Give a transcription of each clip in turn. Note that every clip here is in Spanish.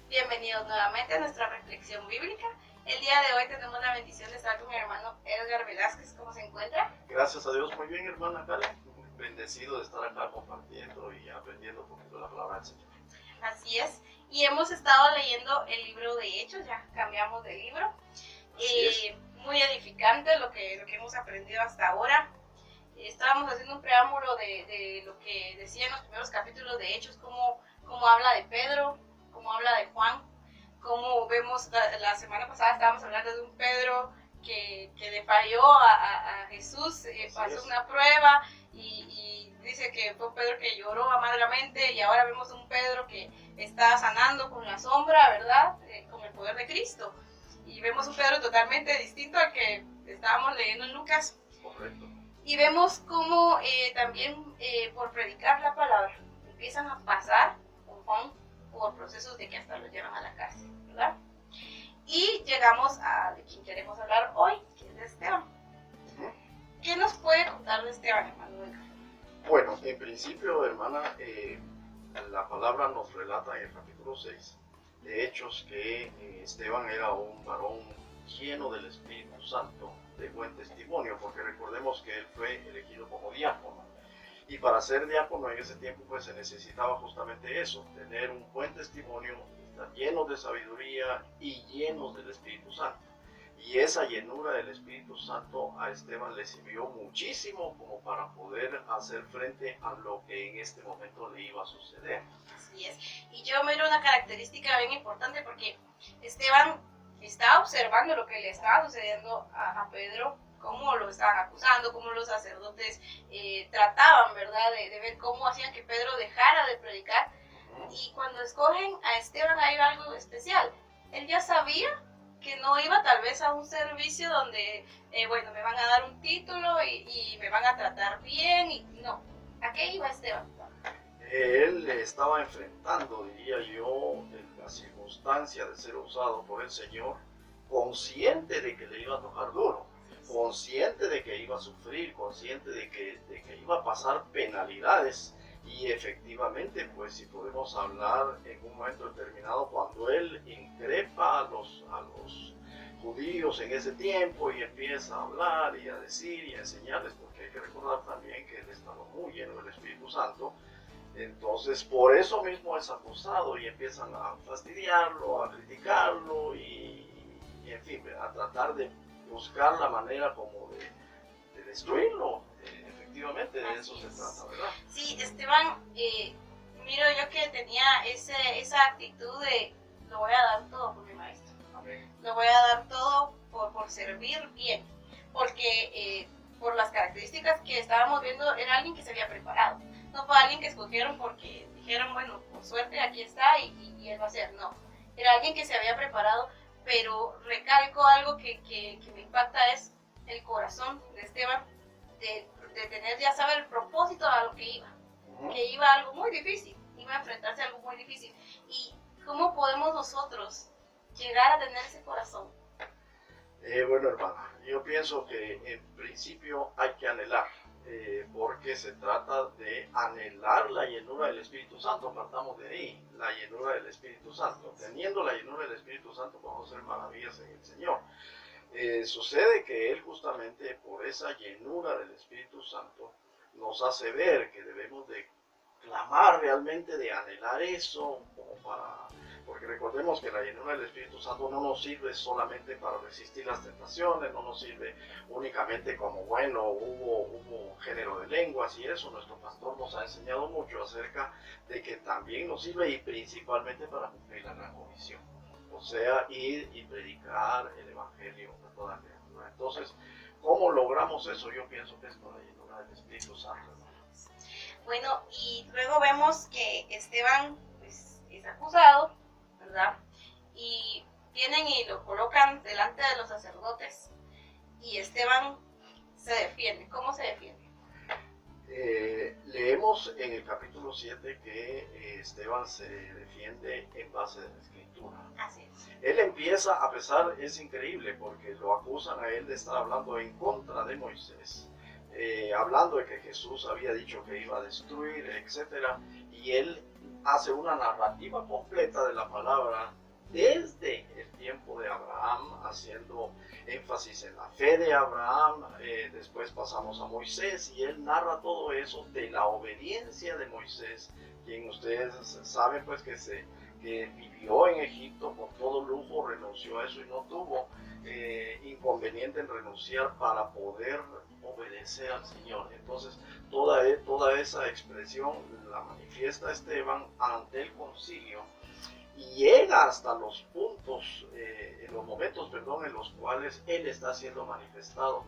Bienvenidos nuevamente a nuestra reflexión bíblica. El día de hoy tenemos la bendición de estar con mi hermano Edgar Velázquez. ¿Cómo se encuentra? Gracias a Dios, muy bien, hermana Karen. Bendecido de estar acá compartiendo y aprendiendo un poquito la palabra del Señor. Así es. Y hemos estado leyendo el libro de Hechos, ya cambiamos de libro. Muy edificante lo que hemos aprendido hasta ahora. Estábamos haciendo un preámbulo de lo que decía en los primeros capítulos de Hechos, cómo habla de Pedro, cómo habla de Juan, cómo vemos la semana pasada estábamos hablando de un Pedro que le falló a Jesús, pasó una prueba y dice que fue un Pedro que lloró amargamente, y ahora vemos un Pedro que está sanando con la sombra, ¿verdad? Con el poder de Cristo. Y vemos un Pedro totalmente distinto al que estábamos leyendo en Lucas. Correcto. Y vemos cómo también por predicar la palabra empiezan a pasar con Juan por procesos de que hasta lo llevan a la cárcel, ¿verdad? Y llegamos a de quien queremos hablar hoy, que es de Esteban. ¿Qué nos puede contar de Esteban, hermano? Bueno, en principio, hermana, la palabra nos relata en el capítulo 6 de Hechos que Esteban era un varón lleno del Espíritu Santo, de buen testimonio, porque recordemos que él fue elegido como diácono. Y para ser diácono en ese tiempo pues se necesitaba justamente eso, tener un buen testimonio, estar llenos de sabiduría y llenos del Espíritu Santo. Y esa llenura del Espíritu Santo a Esteban le sirvió muchísimo como para poder hacer frente a lo que en este momento le iba a suceder. Así es. Y yo miro una característica bien importante, porque Esteban estaba observando lo que le estaba sucediendo a Pedro, cómo lo estaban acusando, cómo los sacerdotes trataban, ¿verdad? De ver cómo hacían que Pedro dejara de predicar. Y cuando escogen a Esteban hay algo especial. Él ya sabía que no iba tal vez a un servicio donde, bueno, me van a dar un título y me van a tratar bien, y no. ¿A qué iba Esteban? Él estaba enfrentando, diría yo, la circunstancia de ser usado por el Señor, consciente de que le iba a tocar duro, consciente de que iba a sufrir, consciente de que iba a pasar penalidades. Y efectivamente, pues si podemos hablar en un momento determinado, cuando él increpa a los judíos en ese tiempo y empieza a hablar y a decir y a enseñarles, porque hay que recordar también que él estaba muy lleno del Espíritu Santo. Entonces, por eso mismo es acusado y empiezan a fastidiarlo, a criticarlo y en fin, a tratar de buscar la manera como de destruirlo. Efectivamente, de eso se trata, ¿verdad? Sí, Esteban, miro yo que tenía esa actitud de lo voy a dar todo por mi maestro. Amén. Lo voy a dar todo por servir bien, porque por las características que estábamos viendo, era alguien que se había preparado. No fue alguien que escogieron porque dijeron, bueno, por suerte aquí está y él va a hacer. No, era alguien que se había preparado, pero recalco algo que me impacta, es el corazón de Esteban, de tener ya saber el propósito a lo que iba a algo muy difícil, iba a enfrentarse a algo muy difícil. ¿Y cómo podemos nosotros llegar a tener ese corazón? Bueno, hermana, yo pienso que en principio hay que anhelar, porque se trata de anhelar la llenura del Espíritu Santo. Partamos de ahí, la llenura del Espíritu Santo. Teniendo la llenura del Espíritu Santo podemos hacer maravillas en el Señor. Sucede que Él justamente por esa llenura del Espíritu Santo nos hace ver que debemos de clamar realmente, de anhelar eso, porque recordemos que la llenura del Espíritu Santo no nos sirve solamente para resistir las tentaciones, no nos sirve únicamente como, bueno, hubo género de lenguas y eso. Nuestro pastor nos ha enseñado mucho acerca de que también nos sirve, y principalmente para cumplir la gran comisión. O sea, ir y predicar el Evangelio a toda criatura. Entonces, ¿cómo logramos eso? Yo pienso que es con la llenura del Espíritu Santo. Bueno, y luego vemos que Esteban pues, es acusado, ¿verdad? Y vienen y lo colocan delante de los sacerdotes, y Esteban se defiende. ¿Cómo se defiende? Leemos en el capítulo 7 que Esteban se defiende en base de la Escritura. Así es. Él empieza, a pesar, es increíble, porque lo acusan a él de estar hablando en contra de Moisés, hablando de que Jesús había dicho que iba a destruir, etc. Y él hace una narrativa completa de la palabra desde el tiempo de Abraham, haciendo énfasis en la fe de Abraham. Después pasamos a Moisés y él narra todo eso de la obediencia de Moisés, quien ustedes saben pues que vivió en Egipto con todo lujo, renunció a eso y no tuvo inconveniente en renunciar para poder obedecer al Señor. Entonces toda esa expresión la manifiesta Esteban ante el concilio y llega hasta los puntos, en los momentos, en los cuales él está siendo manifestado,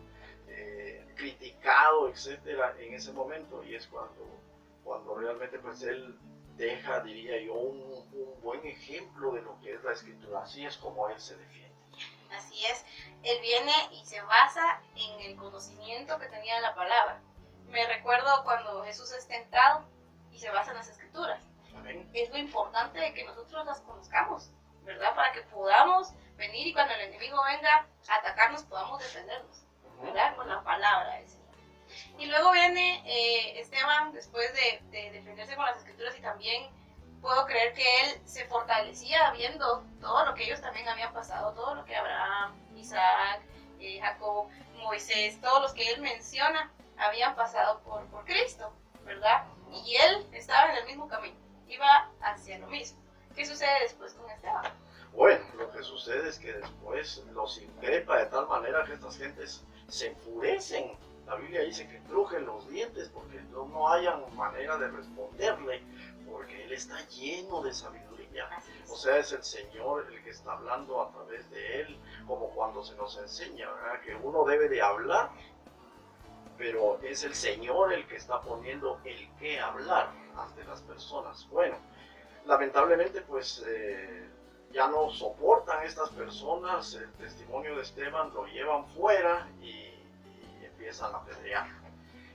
criticado, etcétera, en ese momento, y es cuando realmente pues él deja, diría yo, un buen ejemplo de lo que es la Escritura. Así es como él se defiende. Así es, él viene y se basa en el conocimiento que tenía de la palabra. Me recuerdo cuando Jesús es tentado y se basa en las Escrituras. Amén. Es lo importante de que nosotros las conozcamos, ¿verdad? Para que podamos venir y cuando el enemigo venga a atacarnos podamos defendernos, ¿verdad? Con la palabra del Señor. Y luego viene Esteban, después de defenderse con las Escrituras, y también puedo creer que él se fortalecía viendo todo lo que ellos también habían pasado, todo lo que Abraham, Isaac, Jacob, Moisés, todos los que él menciona habían pasado por Cristo, ¿verdad? Y él estaba en el mismo camino, iba hacia lo mismo. ¿Qué sucede después con Esteban? Bueno, lo que sucede es que después los increpa de tal manera que estas gentes se enfurecen. La Biblia dice que crujen los dientes porque no hayan manera de responderle, porque él está lleno de sabiduría. O sea, es el Señor el que está hablando a través de él, como cuando se nos enseña, ¿verdad?, que uno debe de hablar, pero es el Señor el que está poniendo el qué hablar ante las personas. Bueno, lamentablemente pues ya no soportan estas personas el testimonio de Esteban, lo llevan fuera y empiezan a apedrear.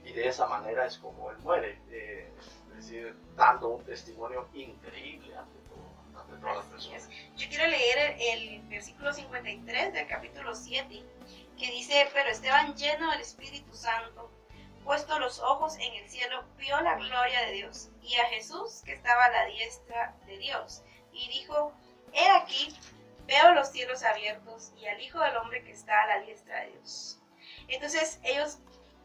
Y de esa manera es como él muere, es decir, dando un testimonio increíble ante todas las personas. Yo quiero leer el versículo 53 del capítulo 7, que dice: pero Esteban, lleno del Espíritu Santo, puesto los ojos en el cielo, vio la gloria de Dios y a Jesús que estaba a la diestra de Dios, y dijo: he aquí, veo los cielos abiertos y al Hijo del Hombre que está a la diestra de Dios. Entonces ellos,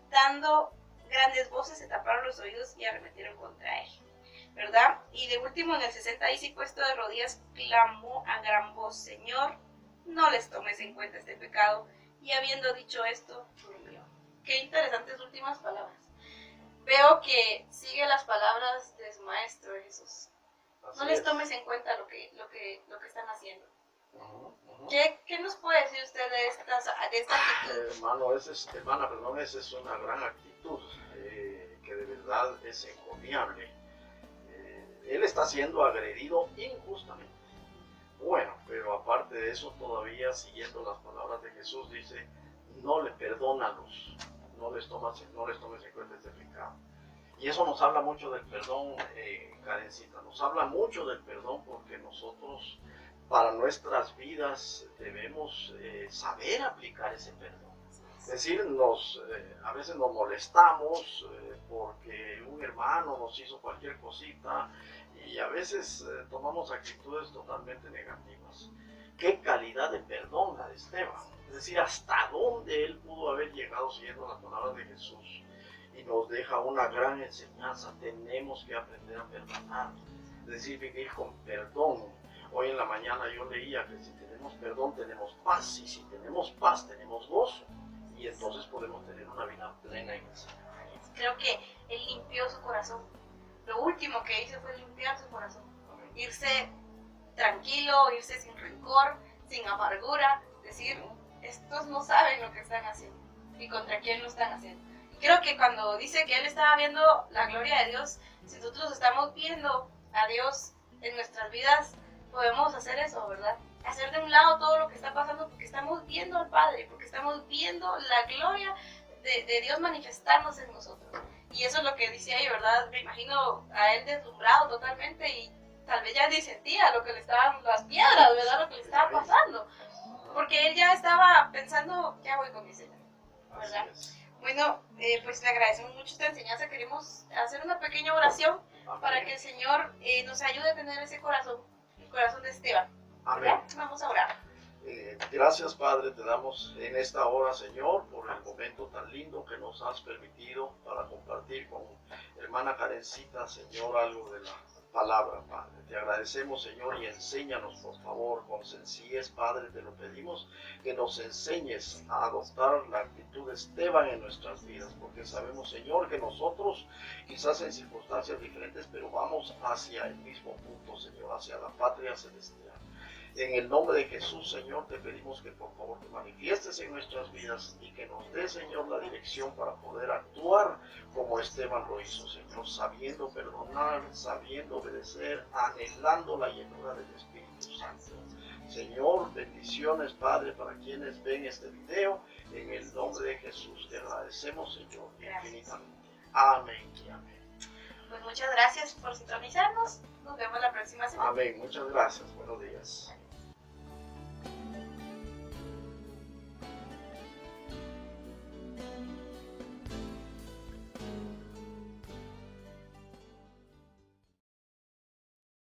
dando grandes voces, se taparon los oídos y arremetieron contra él, ¿verdad? Y de último, en el 60 dice: y puesto de rodillas, clamó a gran voz: Señor, no les tomes en cuenta este pecado. Y habiendo dicho esto, durmió. Qué interesantes últimas palabras. Veo que sigue las palabras de su maestro Jesús. No les tomes en cuenta lo que están haciendo. ¿Qué nos puede decir usted de esta actitud? Hermana, esa es una gran actitud que de verdad es encomiable. Él está siendo agredido injustamente. Bueno, pero aparte de eso, todavía siguiendo las palabras de Jesús, dice: perdónalos, no les tomes en cuenta este pecado. Y eso nos habla mucho del perdón, Karencita, nos habla mucho del perdón, porque nosotros para nuestras vidas debemos saber aplicar ese perdón. Es decir, a veces nos molestamos porque un hermano nos hizo cualquier cosita y a veces tomamos actitudes totalmente negativas. ¿Qué calidad de perdón la de Esteban? Es decir, hasta dónde él pudo haber llegado siguiendo las palabras de Jesús. Y nos deja una gran enseñanza: tenemos que aprender a perdonar, es decir, vivir con perdón. Hoy en la mañana yo leía que si tenemos perdón tenemos paz, y si tenemos paz tenemos gozo, y entonces podemos tener una vida plena en el Señor. Creo que él limpió su corazón. Lo último que hizo fue limpiar su corazón. Irse tranquilo, irse sin rencor, sin amargura, decir: estos no saben lo que están haciendo y contra quién lo están haciendo. Y creo que cuando dice que él estaba viendo la gloria de Dios, si nosotros estamos viendo a Dios en nuestras vidas, podemos hacer eso, ¿verdad? Hacer de un lado todo lo que está pasando, porque estamos viendo al Padre, porque estamos viendo la gloria de Dios manifestarnos en nosotros. Y eso es lo que decía yo, ¿verdad? Me imagino a él deslumbrado totalmente, y tal vez ya ni sentía lo que le estaban, las piedras, ¿verdad? Lo que le estaba pasando. Porque él ya estaba pensando: ¿qué hago con mi Señor? ¿Verdad? Bueno, pues le agradecemos mucho esta enseñanza. Queremos hacer una pequeña oración para que el Señor nos ayude a tener ese corazón, el corazón de Esteban. Amén. Vamos a orar. Gracias, Padre, te damos en esta hora, Señor, por el momento tan lindo que nos has permitido para compartir con hermana Karencita, Señor, algo de la palabra, Padre. Te agradecemos, Señor, y enséñanos, por favor, con sencillez, Padre, te lo pedimos, que nos enseñes a adoptar la actitud de Esteban en nuestras vidas, porque sabemos, Señor, que nosotros, quizás en circunstancias diferentes, pero vamos hacia el mismo punto, Señor, hacia la patria celestial. En el nombre de Jesús, Señor, te pedimos que por favor te manifiestes en nuestras vidas y que nos dé, Señor, la dirección para poder actuar como Esteban lo hizo, Señor, sabiendo perdonar, sabiendo obedecer, anhelando la llenura del Espíritu Santo. Señor, bendiciones, Padre, para quienes ven este video. En el nombre de Jesús te agradecemos, Señor, infinitamente. Amén y amén. Pues muchas gracias por sintonizarnos. Nos vemos la próxima semana. Amén. Muchas gracias. Buenos días.